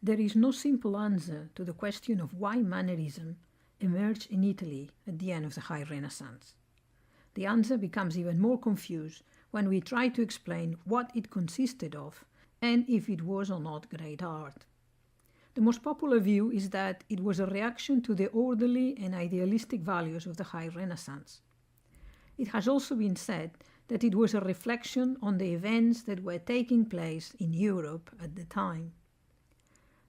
There is no simple answer to the question of why Mannerism emerged in Italy at the end of the High Renaissance. The answer becomes even more confused when we try to explain what it consisted of and if it was or not great art. The most popular view is that it was a reaction to the orderly and idealistic values of the High Renaissance. It has also been said that it was a reflection on the events that were taking place in Europe at the time.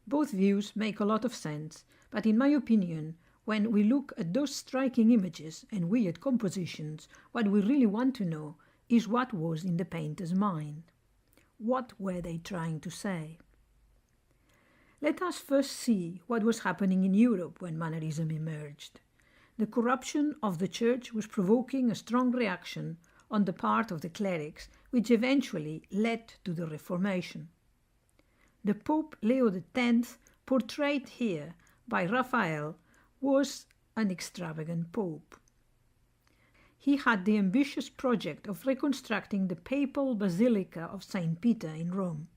Both views make a lot of sense, but in my opinion, when we look at those striking images and weird compositions, what we really want to know is what was in the painter's mind. What were they trying to say? Let us first see what was happening in Europe when Mannerism emerged. The corruption of the church was provoking a strong reaction on the part of the clerics, which eventually led to the Reformation. The Pope Leo X, portrayed here by Raphael, was an extravagant pope. He had the ambitious project of reconstructing the papal basilica of St. Peter in Rome.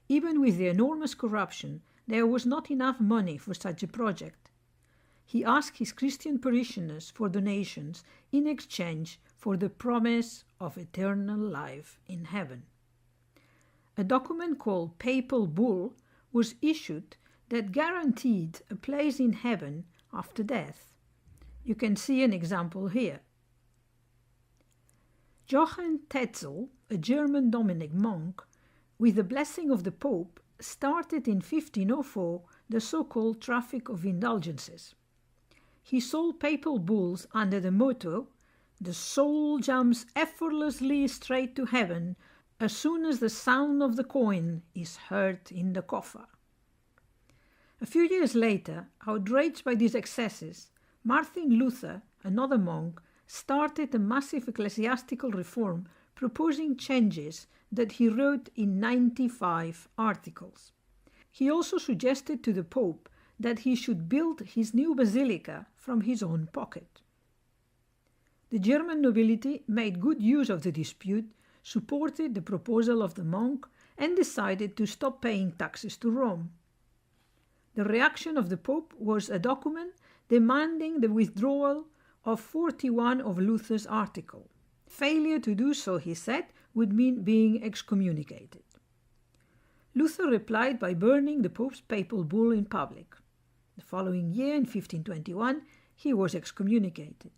Even with the enormous corruption, there was not enough money for such a project. He asked his Christian parishioners for donations in exchange for the promise of eternal life in heaven. A document called Papal Bull was issued that guaranteed a place in heaven after death. You can see an example here. Johann Tetzel, a German Dominic monk, with the blessing of the Pope, started in 1504 the so-called traffic of indulgences. He sold papal bulls under the motto, "The soul jumps effortlessly straight to heaven as soon as the sound of the coin is heard in the coffer." A few years later, outraged by these excesses, Martin Luther, another monk, started a massive ecclesiastical reform proposing changes that he wrote in 95 articles. He also suggested to the Pope that he should build his new basilica from his own pocket. The German nobility made good use of the dispute, supported the proposal of the monk, and decided to stop paying taxes to Rome. The reaction of the Pope was a document demanding the withdrawal of 41 of Luther's articles. Failure to do so, he said, would mean being excommunicated. Luther replied by burning the Pope's papal bull in public. The following year, in 1521, he was excommunicated.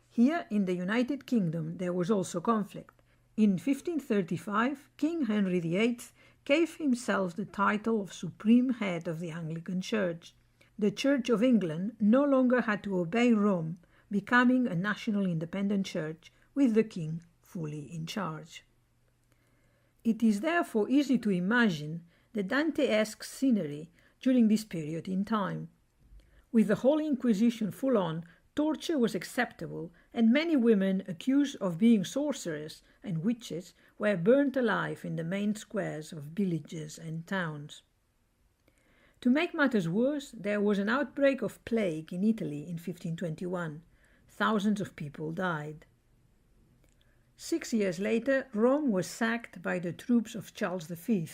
Here in the United Kingdom there was also conflict. In 1535, King Henry VIII gave himself the title of Supreme Head of the Anglican Church. The Church of England no longer had to obey Rome, becoming a national independent church with the king fully in charge. It is therefore easy to imagine the Dante-esque scenery during this period in time. With the Holy Inquisition full on, torture was acceptable, and many women accused of being sorcerers and witches were burnt alive in the main squares of villages and towns. To make matters worse, there was an outbreak of plague in Italy in 1521. Thousands of people died. 6 years later, Rome was sacked by the troops of Charles V.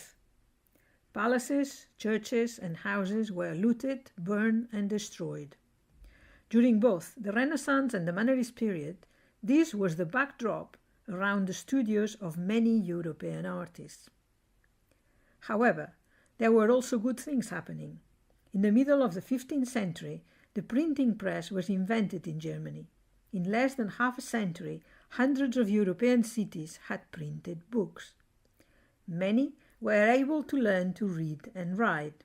Palaces, churches, and houses were looted, burned, and destroyed. During both the Renaissance and the Mannerist period, this was the backdrop around the studios of many European artists. However, there were also good things happening. In the middle of the 15th century, the printing press was invented in Germany. In less than half a century, hundreds of European cities had printed books. Many were able to learn to read and write.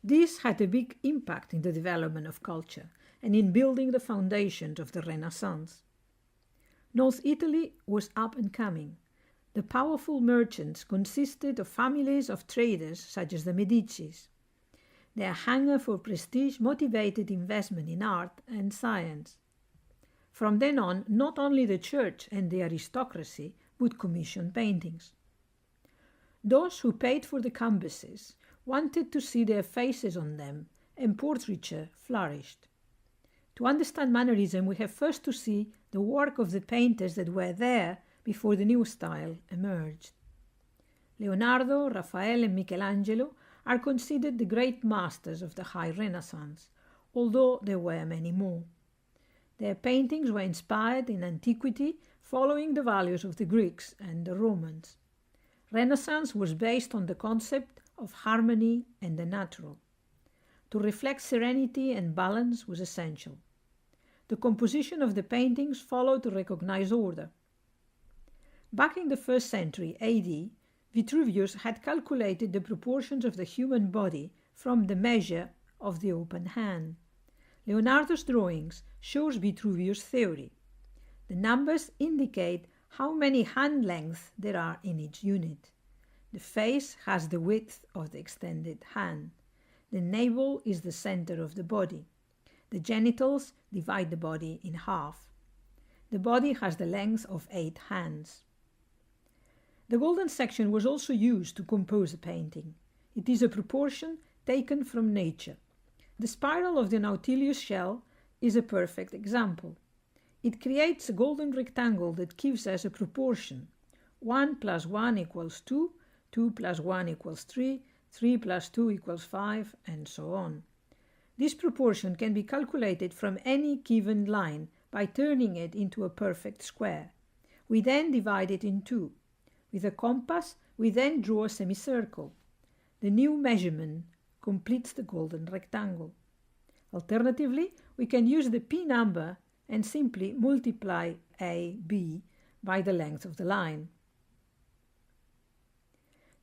This had a big impact in the development of culture and in building the foundations of the Renaissance. North Italy was up and coming. The powerful merchants consisted of families of traders such as the Medicis. Their hunger for prestige motivated investment in art and science. From then on, not only the church and the aristocracy would commission paintings. Those who paid for the canvases wanted to see their faces on them, and portraiture flourished. To understand Mannerism, we have first to see the work of the painters that were there before the new style emerged. Leonardo, Raphael, and Michelangelo are considered the great masters of the High Renaissance, although there were many more. Their paintings were inspired in antiquity, following the values of the Greeks and the Romans. Renaissance was based on the concept of harmony and the natural. To reflect serenity and balance was essential. The composition of the paintings followed a recognized order. Back in the 1st century AD, Vitruvius had calculated the proportions of the human body from the measure of the open hand. Leonardo's drawings shows Vitruvius' theory. The numbers indicate how many hand lengths there are in each unit. The face has the width of the extended hand. The navel is the center of the body. The genitals divide the body in half. The body has the length of 8 hands. The golden section was also used to compose a painting. It is a proportion taken from nature. The spiral of the Nautilus shell is a perfect example. It creates a golden rectangle that gives us a proportion. 1 plus 1 equals 2, 2 plus 1 equals 3, 3 plus 2 equals 5, and so on. This proportion can be calculated from any given line by turning it into a perfect square. We then divide it in two. With a compass, we then draw a semicircle. The new measurement completes the golden rectangle. Alternatively, we can use the P number and simply multiply AB by the length of the line.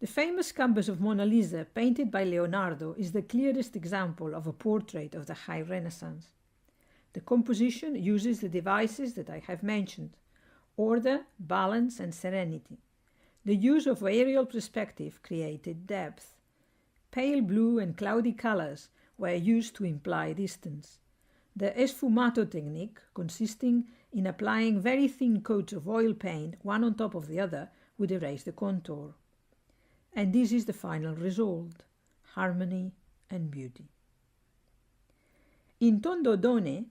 The famous canvas of Mona Lisa, painted by Leonardo, is the clearest example of a portrait of the High Renaissance. The composition uses the devices that I have mentioned: order, balance, and serenity. The use of aerial perspective created depth. Pale blue and cloudy colors were used to imply distance. The esfumato technique, consisting in applying very thin coats of oil paint one on top of the other, would erase the contour. And this is the final result: harmony and beauty. In Tondo Done,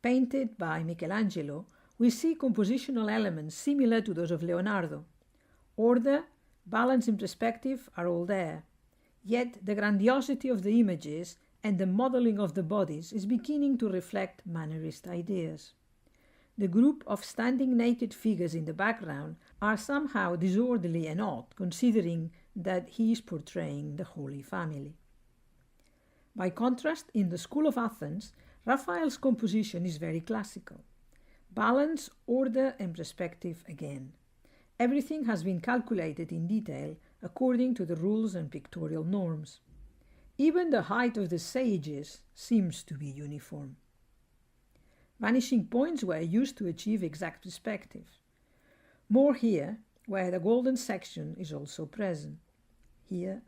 painted by Michelangelo, we see compositional elements similar to those of Leonardo. Order, balance, and perspective are all there. Yet the grandiosity of the images and the modeling of the bodies is beginning to reflect Mannerist ideas. The group of standing naked figures in the background are somehow disorderly and odd, considering that he is portraying the Holy Family. By contrast, in the School of Athens, Raphael's composition is very classical. Balance, order, and perspective again. Everything has been calculated in detail according to the rules and pictorial norms. Even the height of the sages seems to be uniform. Vanishing points were used to achieve exact perspective. More here, where the golden section is also present, here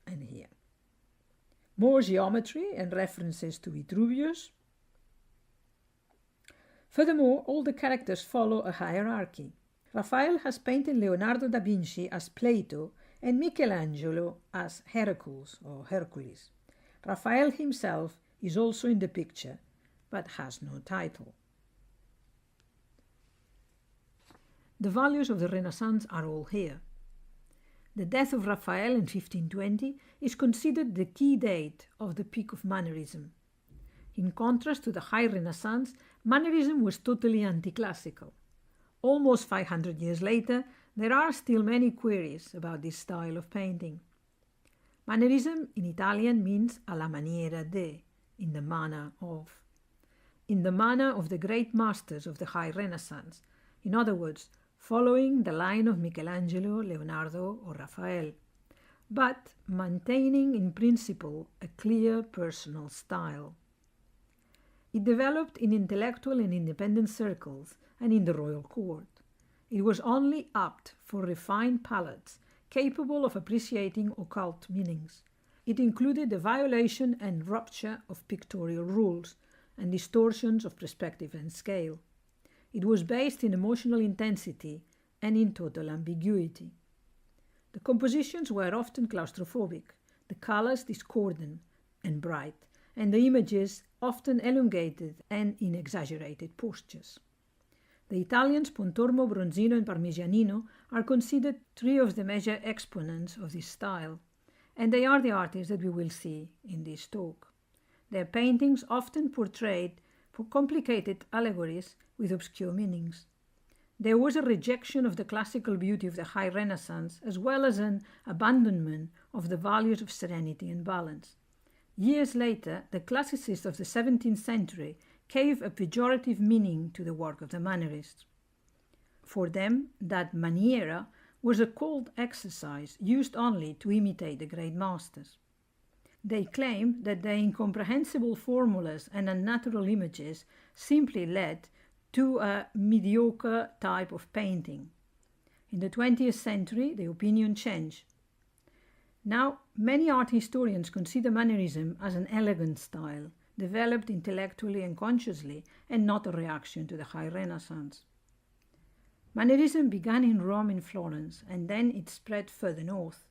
and here. More geometry and references to Vitruvius. Furthermore, all the characters follow a hierarchy. Raphael has painted Leonardo da Vinci as Plato and Michelangelo as Hercules or Hercules. Raphael himself is also in the picture, but has no title. The values of the Renaissance are all here. The death of Raphael in 1520 is considered the key date of the peak of Mannerism. In contrast to the High Renaissance, Mannerism was totally anti-classical. Almost 500 years later, there are still many queries about this style of painting. Mannerism in Italian means alla maniera de, in the manner of. In the manner of the great masters of the High Renaissance, in other words, following the line of Michelangelo, Leonardo, or Raphael, but maintaining in principle a clear personal style. It developed in intellectual and independent circles and in the royal court. It was only apt for refined palates capable of appreciating occult meanings. It included the violation and rupture of pictorial rules and distortions of perspective and scale. It was based in emotional intensity and in total ambiguity. The compositions were often claustrophobic, the colors discordant and bright, and the images often elongated and in exaggerated postures. The Italians Pontormo, Bronzino, and Parmigianino are considered three of the major exponents of this style, and they are the artists that we will see in this talk. Their paintings often portrayed complicated allegories with obscure meanings. There was a rejection of the classical beauty of the High Renaissance, as well as an abandonment of the values of serenity and balance. Years later, the classicists of the 17th century gave a pejorative meaning to the work of the Mannerists. For them, that maniera was a cold exercise used only to imitate the great masters. They claimed that the incomprehensible formulas and unnatural images simply led to a mediocre type of painting. In the 20th century, the opinion changed. Now, many art historians consider Mannerism as an elegant style, developed intellectually and consciously, and not a reaction to the High Renaissance. Mannerism began in Rome and Florence, and then it spread further north.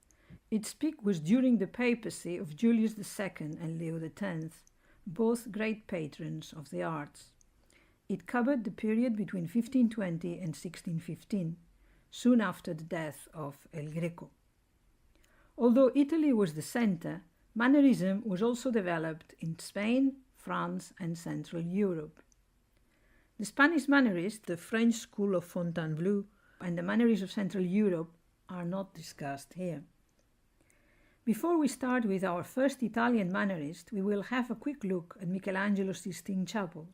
Its peak was during the papacy of Julius II and Leo X, both great patrons of the arts. It covered the period between 1520 and 1615, soon after the death of El Greco. Although Italy was the center, Mannerism was also developed in Spain, France, and Central Europe. The Spanish Mannerists, the French school of Fontainebleau, and the Mannerists of Central Europe are not discussed here. Before we start with our first Italian Mannerist, we will have a quick look at Michelangelo's Sistine Chapel.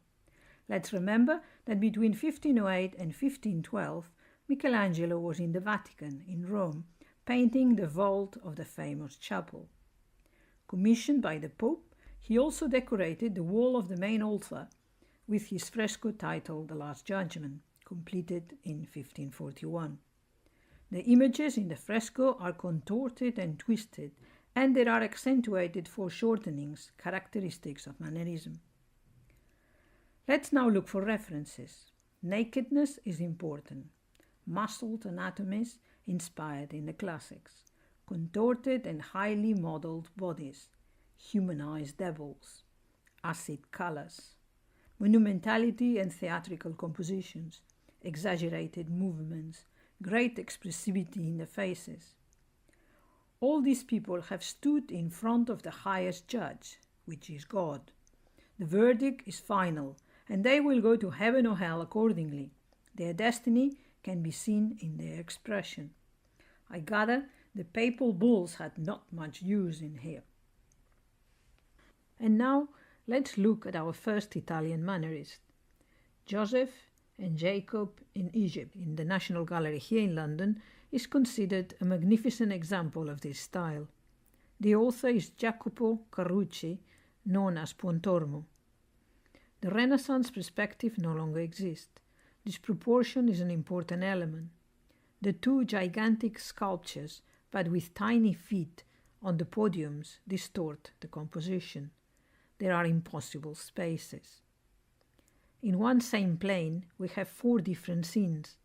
Let's remember that between 1508 and 1512, Michelangelo was in the Vatican, in Rome, painting the vault of the famous chapel. Commissioned by the Pope, he also decorated the wall of the main altar with his fresco titled The Last Judgment, completed in 1541. The images in the fresco are contorted and twisted, and there are accentuated foreshortenings, characteristics of Mannerism. Let's now look for references. Nakedness is important. Muscled anatomies inspired in the classics. Contorted and highly modeled bodies. Humanized devils. Acid colors. Monumentality and theatrical compositions. Exaggerated movements. Great expressivity in the faces. All these people have stood in front of the highest judge, which is God. The verdict is final, and they will go to heaven or hell accordingly. Their destiny can be seen in their expression. I gather the papal bulls had not much use in here. And now let's look at our first Italian Mannerist. Joseph and Jacob in Egypt, in the National Gallery here in London, is considered a magnificent example of this style. The author is Jacopo Carucci, known as Pontormo. The Renaissance perspective no longer exists. This proportion is an important element. The two gigantic sculptures, but with tiny feet, on the podiums distort the composition. There are impossible spaces. In one same plane, we have 4 different scenes.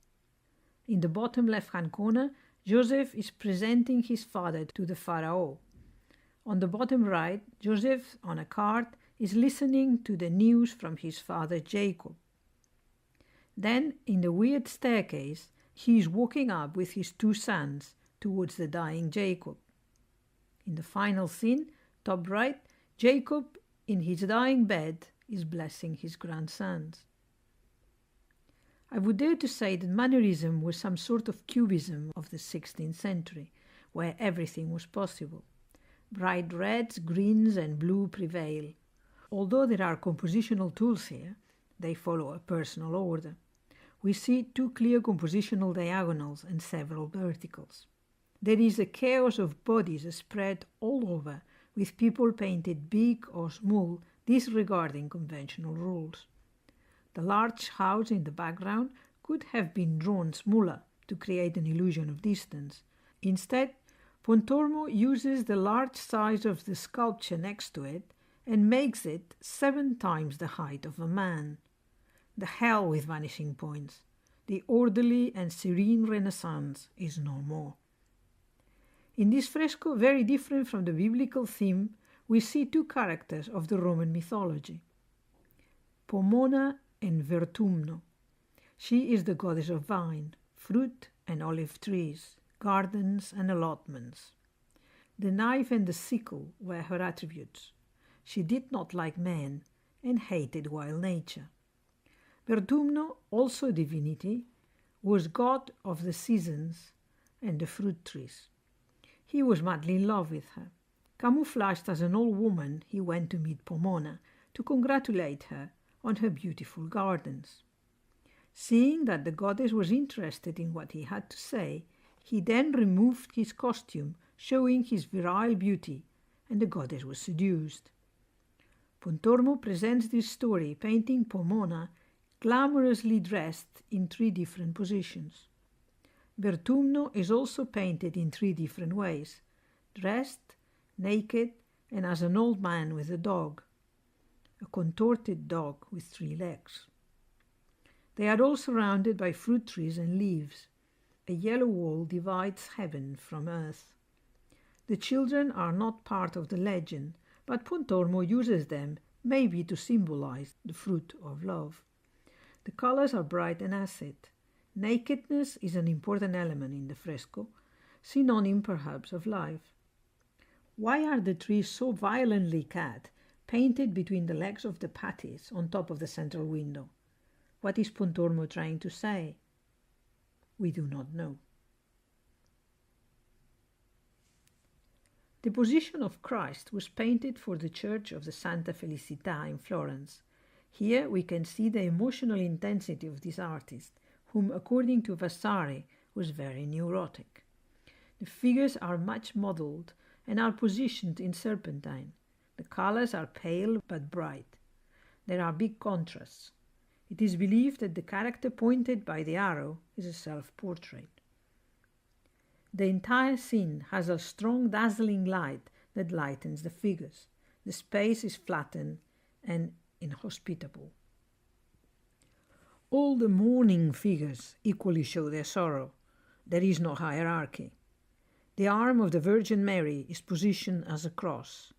In the bottom left-hand corner, Joseph is presenting his father to the Pharaoh. On the bottom right, Joseph, on a cart, is listening to the news from his father Jacob. Then, in the weird staircase, he is walking up with his 2 sons towards the dying Jacob. In the final scene, top right, Jacob, in his dying bed, is blessing his grandsons. I would dare to say that Mannerism was some sort of cubism of the 16th century, where everything was possible. Bright reds, greens, and blue prevail. Although there are compositional tools here, they follow a personal order. We see 2 clear compositional diagonals and several verticals. There is a chaos of bodies spread all over, with people painted big or small, disregarding conventional rules. The large house in the background could have been drawn smaller to create an illusion of distance. Instead, Pontormo uses the large size of the sculpture next to it and makes it 7 times the height of a man. The hell with vanishing points. The orderly and serene Renaissance is no more. In this fresco, very different from the biblical theme, we see 2 characters of the Roman mythology. Pomona and Vertumno. She is the goddess of vine, fruit and olive trees, gardens and allotments. The knife and the sickle were her attributes. She did not like men and hated wild nature. Vertumno, also a divinity, was god of the seasons and the fruit trees. He was madly in love with her. Camouflaged as an old woman, he went to meet Pomona to congratulate her on her beautiful gardens. Seeing that the goddess was interested in what he had to say, he then removed his costume, showing his virile beauty, and the goddess was seduced. Pontormo presents this story painting Pomona glamorously dressed in 3 different positions. Vertumno is also painted in 3 different ways: dressed, naked, and as an old man with a dog, a contorted dog with 3 legs. They are all surrounded by fruit trees and leaves. A yellow wall divides heaven from earth. The children are not part of the legend, but Pontormo uses them maybe to symbolize the fruit of love. The colors are bright and acid. Nakedness is an important element in the fresco, synonym perhaps of life. Why are the trees so violently cut, painted between the legs of the patties on top of the central window? What is Pontormo trying to say? We do not know. The position of Christ was painted for the church of the Santa Felicità in Florence. Here we can see the emotional intensity of this artist, whom, according to Vasari, was very neurotic. The figures are much modeled and are positioned in serpentine. The colors are pale but bright. There are big contrasts. It is believed that the character pointed by the arrow is a self-portrait. The entire scene has a strong dazzling light that lightens the figures. The space is flattened and inhospitable. All the mourning figures equally show their sorrow. There is no hierarchy. The arm of the Virgin Mary is positioned as a cross.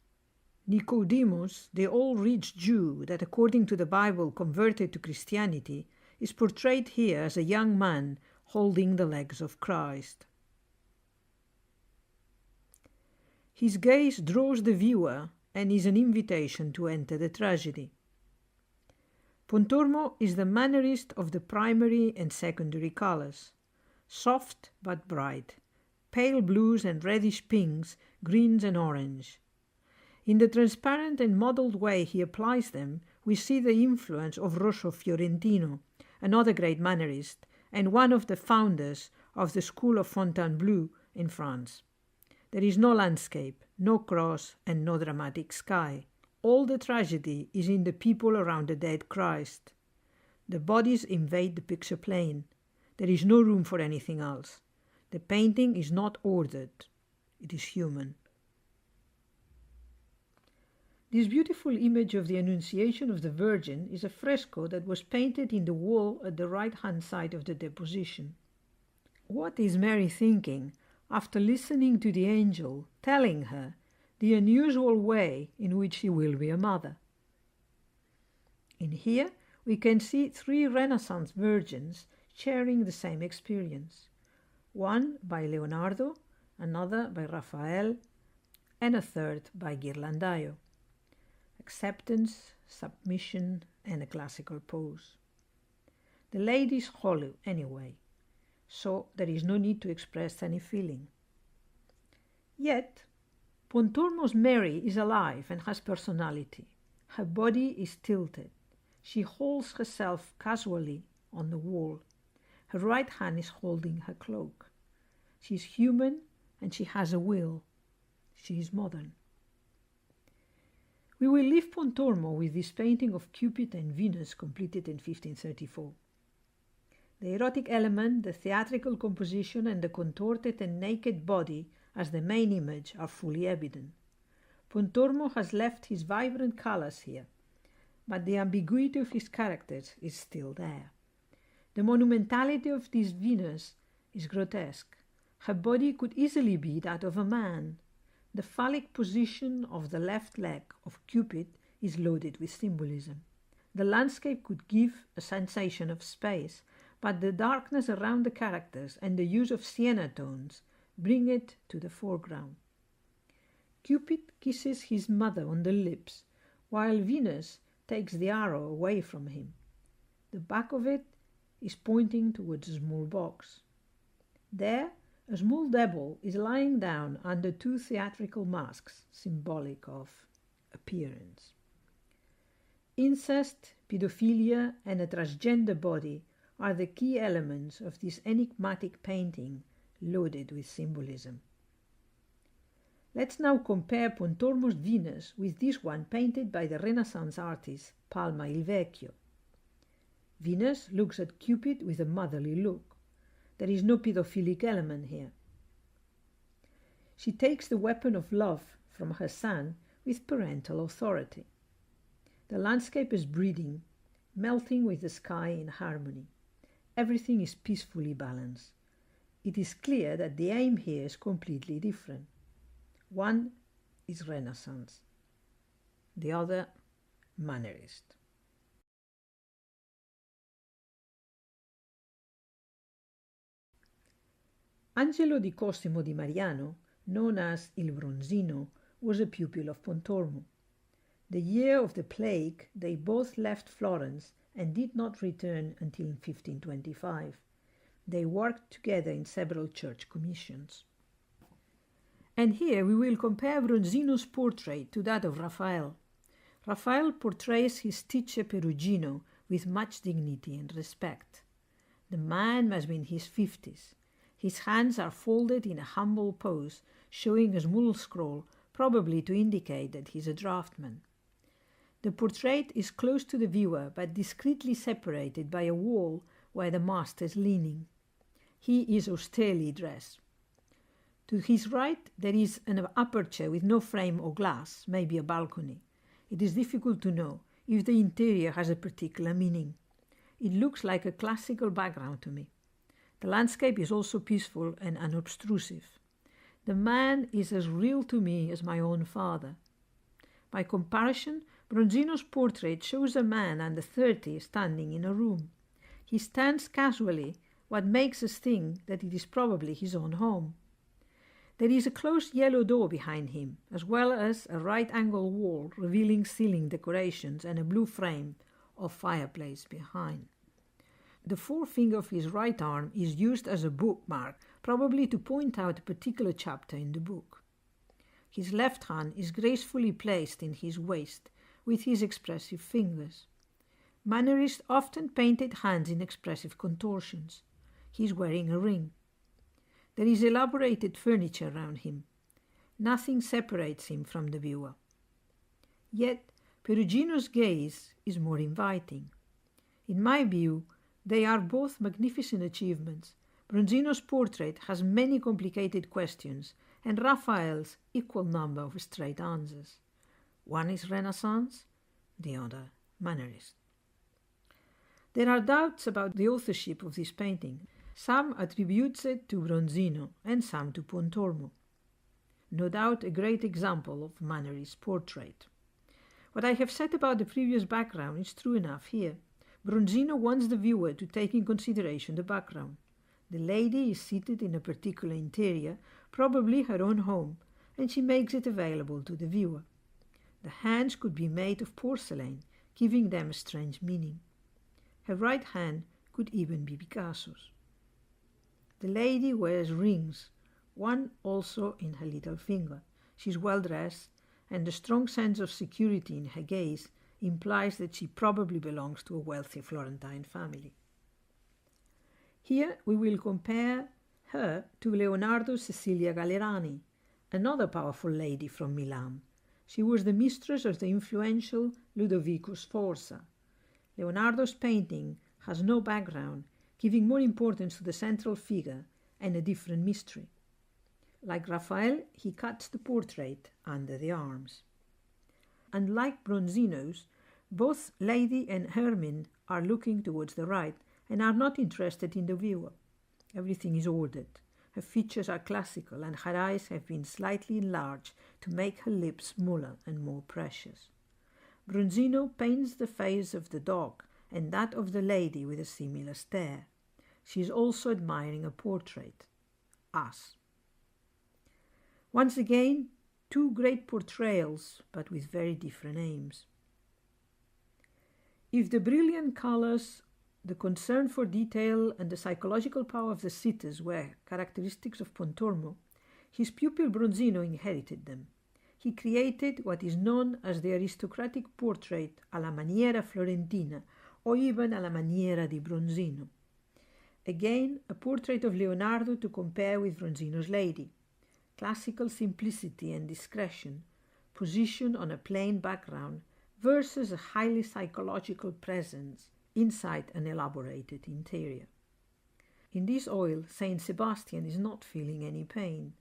Nicodemus, the old-rich Jew that according to the Bible converted to Christianity, is portrayed here as a young man holding the legs of Christ. His gaze draws the viewer and is an invitation to enter the tragedy. Pontormo is the mannerist of the primary and secondary colors, soft but bright, pale blues and reddish pinks, greens and orange. In the transparent and modeled way he applies them, we see the influence of Rosso Fiorentino, another great mannerist, and one of the founders of the school of Fontainebleau in France. There is no landscape, no cross, and no dramatic sky. All the tragedy is in the people around the dead Christ. The bodies invade the picture plane. There is no room for anything else. The painting is not ordered. It is human. This beautiful image of the Annunciation of the Virgin is a fresco that was painted in the wall at the right-hand side of the deposition. What is Mary thinking after listening to the angel telling her the unusual way in which she will be a mother? In here we can see 3 Renaissance virgins sharing the same experience. One by Leonardo, another by Raphael, and a third by Ghirlandaio. Acceptance, submission, and a classical pose. The lady is hollow anyway, so there is no need to express any feeling. Yet, Pontormo's Mary is alive and has personality. Her body is tilted. She holds herself casually on the wall. Her right hand is holding her cloak. She is human and she has a will. She is modern. We will leave Pontormo with this painting of Cupid and Venus completed in 1534. The erotic element, the theatrical composition, and the contorted and naked body as the main image are fully evident. Pontormo has left his vibrant colors here, but the ambiguity of his characters is still there. The monumentality of this Venus is grotesque. Her body could easily be that of a man. The phallic position of the left leg of Cupid is loaded with symbolism. The landscape could give a sensation of space, but the darkness around the characters and the use of sienna tones bring it to the foreground. Cupid kisses his mother on the lips, while Venus takes the arrow away from him. The back of it is pointing towards a small box. There, a small devil is lying down under two theatrical masks, symbolic of appearance. Incest, pedophilia, and a transgender body are the key elements of this enigmatic painting loaded with symbolism. Let's now compare Pontormo's Venus with this one painted by the Renaissance artist Palma il Vecchio. Venus looks at Cupid with a motherly look. There is no pedophilic element here. She takes the weapon of love from her son with parental authority. The landscape is breathing, melting with the sky in harmony. Everything is peacefully balanced. It is clear that the aim here is completely different. One is Renaissance, the other Mannerist. Angelo di Cosimo di Mariano, known as Il Bronzino, was a pupil of Pontormo. The year of the plague, they both left Florence and did not return until 1525. They worked together in several church commissions. And here we will compare Bronzino's portrait to that of Raphael. Raphael portrays his teacher Perugino with much dignity and respect. The man must be in his 50s. His hands are folded in a humble pose, showing a small scroll, probably to indicate that he is a draftsman. The portrait is close to the viewer, but discreetly separated by a wall where the master is leaning. He is austerely dressed. To his right there is an aperture with no frame or glass, maybe a balcony. It is difficult to know if the interior has a particular meaning. It looks like a classical background to me. The landscape is also peaceful and unobtrusive. The man is as real to me as my own father. By comparison, Bronzino's portrait shows a man under 30 standing in a room. He stands casually, what makes us think that it is probably his own home. There is a closed yellow door behind him, as well as a right-angle wall revealing ceiling decorations and a blue frame of fireplace behind. The forefinger of his right arm is used as a bookmark, probably to point out a particular chapter in the book. His left hand is gracefully placed in his waist, with his expressive fingers. Mannerists often painted hands in expressive contortions. He is wearing a ring. There is elaborated furniture around him. Nothing separates him from the viewer. Yet, Perugino's gaze is more inviting. In my view, they are both magnificent achievements. Bronzino's portrait has many complicated questions, and Raphael's equal number of straight answers. One is Renaissance, the other Mannerist. There are doubts about the authorship of this painting. Some attributes it to Bronzino and some to Pontormo. No doubt a great example of Mannerist's portrait. What I have said about the previous background is true enough here. Bronzino wants the viewer to take in consideration the background. The lady is seated in a particular interior, probably her own home, and she makes it available to the viewer. The hands could be made of porcelain, giving them a strange meaning. Her right hand could even be Picasso's. The lady wears rings, one also in her little finger. She is well dressed, and the strong sense of security in her gaze implies that she probably belongs to a wealthy Florentine family. Here we will compare her to Leonardo Cecilia Gallerani, another powerful lady from Milan. She was the mistress of the influential Ludovico Sforza. Leonardo's painting has no background, giving more importance to the central figure and a different mystery. Like Raphael, he cuts the portrait under the arms. Unlike Bronzino's, both lady and Hermine are looking towards the right and are not interested in the viewer. Everything is ordered. Her features are classical and her eyes have been slightly enlarged to make her lips smaller and more precious. Bronzino paints the face of the dog and that of the lady with a similar stare. She is also admiring a portrait. Us. Once again, Two great portrayals, but with very different aims. If the brilliant colors, the concern for detail, and the psychological power of the sitters were characteristics of Pontormo, his pupil Bronzino inherited them. He created what is known as the aristocratic portrait alla maniera florentina, or even alla maniera di Bronzino. Again, a portrait of Leonardo to compare with Bronzino's lady. Classical simplicity and discretion, positioned on a plain background, versus a highly psychological presence inside an elaborated interior. In this oil, Saint Sebastian is not feeling any pain.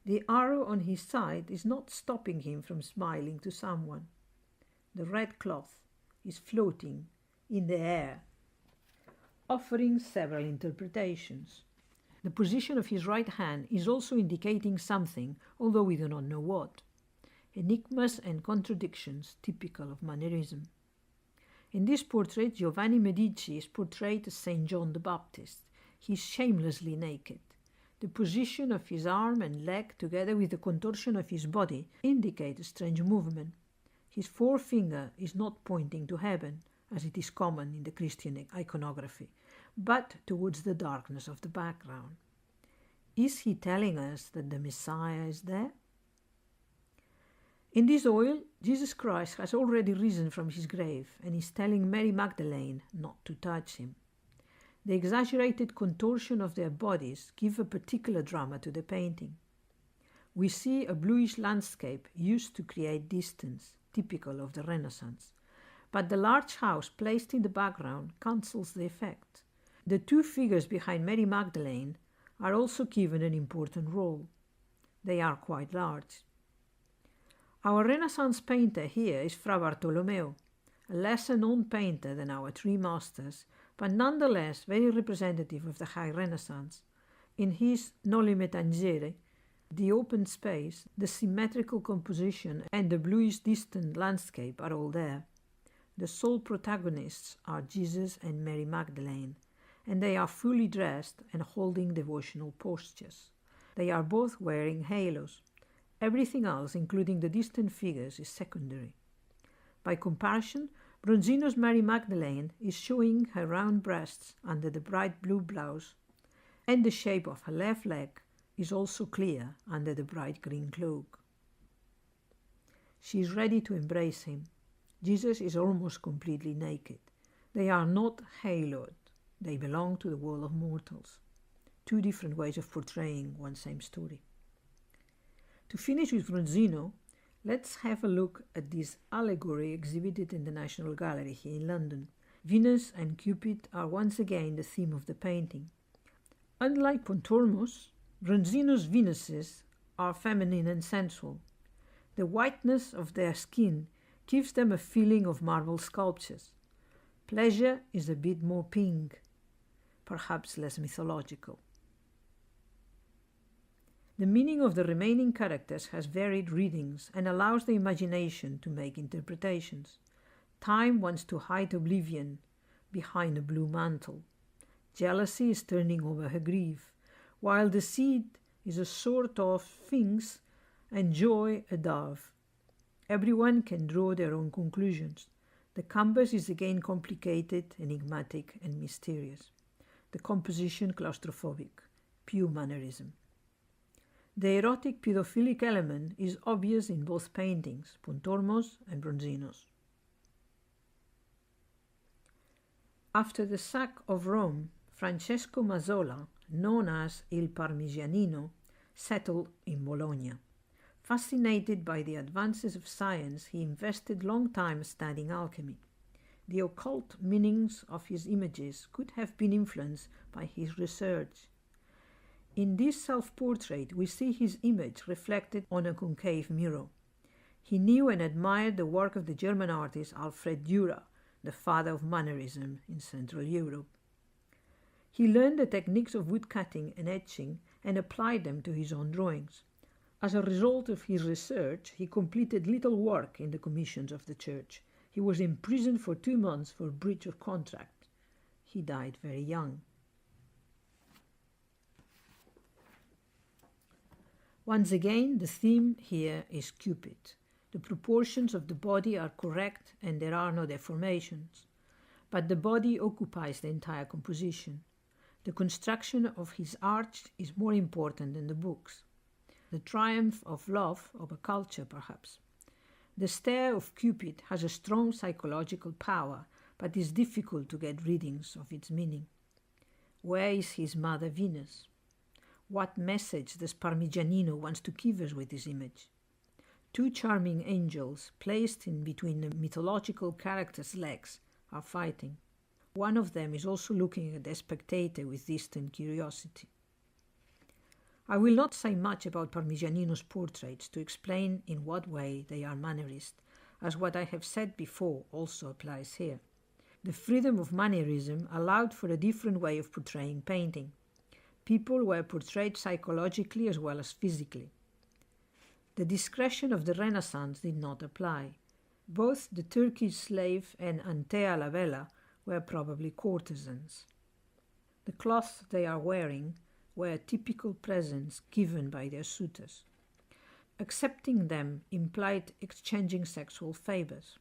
The arrow on his side is not stopping him from smiling to someone. The red cloth is floating in the air, offering several interpretations. The position of his right hand is also indicating something, although we do not know what. Enigmas and contradictions typical of Mannerism. In this portrait, Giovanni Medici is portrayed as Saint John the Baptist. He is shamelessly naked. The position of his arm and leg, together with the contortion of his body, indicate a strange movement. His forefinger is not pointing to heaven, as it is common in the Christian iconography, but towards the darkness of the background. Is he telling us that the Messiah is there? In this oil, Jesus Christ has already risen from his grave and is telling Mary Magdalene not to touch him. The exaggerated contortion of their bodies give a particular drama to the painting. We see a bluish landscape used to create distance, typical of the Renaissance, but the large house placed in the background cancels the effect. The two figures behind Mary Magdalene are also given an important role. They are quite large. Our Renaissance painter here is Fra Bartolomeo, a lesser known painter than our three masters, but nonetheless very representative of the High Renaissance. In his Noli Me Tangere, the open space, the symmetrical composition, and the bluish distant landscape are all there. The sole protagonists are Jesus and Mary Magdalene, and they are fully dressed and holding devotional postures. They are both wearing halos. Everything else, including the distant figures, is secondary. By comparison, Bronzino's Mary Magdalene is showing her round breasts under the bright blue blouse, and the shape of her left leg is also clear under the bright green cloak. She is ready to embrace him. Jesus is almost completely naked. They are not haloed. They belong to the world of mortals. Two different ways of portraying one same story. To finish with Bronzino, let's have a look at this allegory exhibited in the National Gallery here in London. Venus and Cupid are once again the theme of the painting. Unlike Pontormo's, Bronzino's Venuses are feminine and sensual. The whiteness of their skin gives them a feeling of marble sculptures. Pleasure is a bit more pink, perhaps less mythological. The meaning of the remaining characters has varied readings and allows the imagination to make interpretations. Time wants to hide oblivion behind a blue mantle. Jealousy is turning over her grief, while the seed is a sort of sphinx and joy a dove. Everyone can draw their own conclusions. The canvas is again complicated, enigmatic, and mysterious. The composition claustrophobic, pure Mannerism. The erotic pedophilic element is obvious in both paintings, Pontormo's and Bronzino's. After the sack of Rome, Francesco Mazzola, known as Il Parmigianino, settled in Bologna. Fascinated by the advances of science, he invested long time studying alchemy. The occult meanings of his images could have been influenced by his research. In this self-portrait, we see his image reflected on a concave mirror. He knew and admired the work of the German artist Alfred Dürer, the father of Mannerism in Central Europe. He learned the techniques of woodcutting and etching and applied them to his own drawings. As a result of his research, he completed little work in the commissions of the church. He was imprisoned for 2 months for breach of contract. He died very young. Once again, the theme here is Cupid. The proportions of the body are correct and there are no deformations, but the body occupies the entire composition. The construction of his arch is more important than the books. The triumph of love over culture, perhaps. The stare of Cupid has a strong psychological power, but is difficult to get readings of its meaning. Where is his mother Venus? What message does Parmigianino wants to give us with this image? Two charming angels, placed in between the mythological characters' legs, are fighting. One of them is also looking at the spectator with distant curiosity. I will not say much about Parmigianino's portraits to explain in what way they are Mannerist, as what I have said before also applies here. The freedom of Mannerism allowed for a different way of portraying painting. People were portrayed psychologically as well as physically. The discretion of the Renaissance did not apply. Both the Turkish slave and Antea la Bella were probably courtesans. The cloth they are wearing were typical presents given by their suitors. Accepting them implied exchanging sexual favors.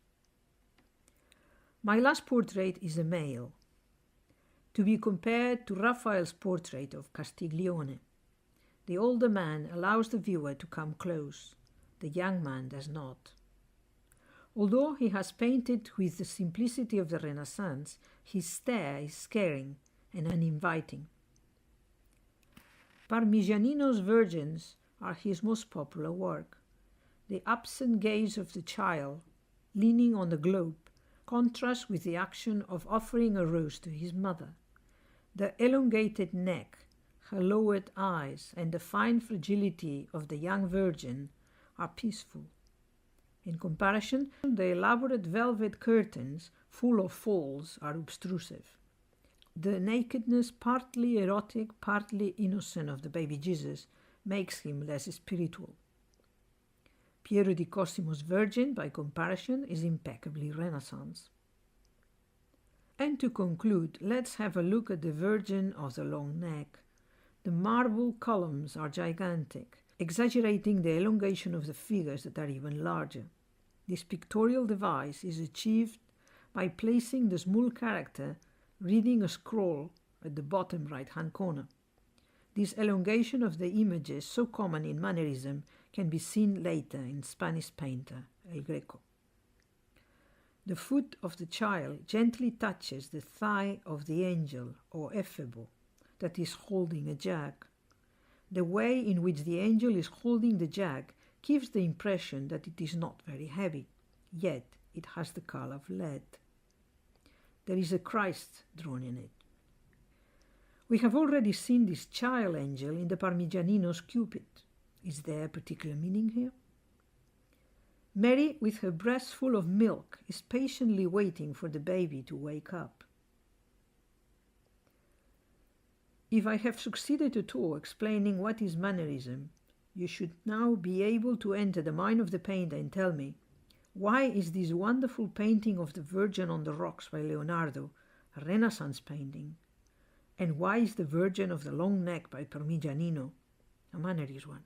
My last portrait is a male, to be compared to Raphael's portrait of Castiglione. The older man allows the viewer to come close, the young man does not. Although he has painted with the simplicity of the Renaissance, his stare is scaring and uninviting. Parmigianino's Virgins are his most popular work. The absent gaze of the child, leaning on the globe, contrasts with the action of offering a rose to his mother. The elongated neck, her lowered eyes, and the fine fragility of the young virgin are peaceful. In comparison, the elaborate velvet curtains, full of folds, are obtrusive. The nakedness, partly erotic, partly innocent, of the baby Jesus makes him less spiritual. Piero di Cosimo's Virgin, by comparison, is impeccably Renaissance. And to conclude, let's have a look at the Virgin of the long neck. The marble columns are gigantic, exaggerating the elongation of the figures that are even larger. This pictorial device is achieved by placing the small character reading a scroll at the bottom right-hand corner. This elongation of the images, so common in Mannerism, can be seen later in Spanish painter El Greco. The foot of the child gently touches the thigh of the angel, or ephebo, that is holding a jug. The way in which the angel is holding the jug gives the impression that it is not very heavy, yet it has the color of lead. There is a Christ drawn in it. We have already seen this child angel in the Parmigianino's Cupid. Is there a particular meaning here? Mary, with her breast full of milk, is patiently waiting for the baby to wake up. If I have succeeded at all explaining what is Mannerism, you should now be able to enter the mind of the painter and tell me, why is this wonderful painting of the Virgin on the Rocks by Leonardo a Renaissance painting? And why is the Virgin of the Long Neck by Parmigianino a Mannerist one?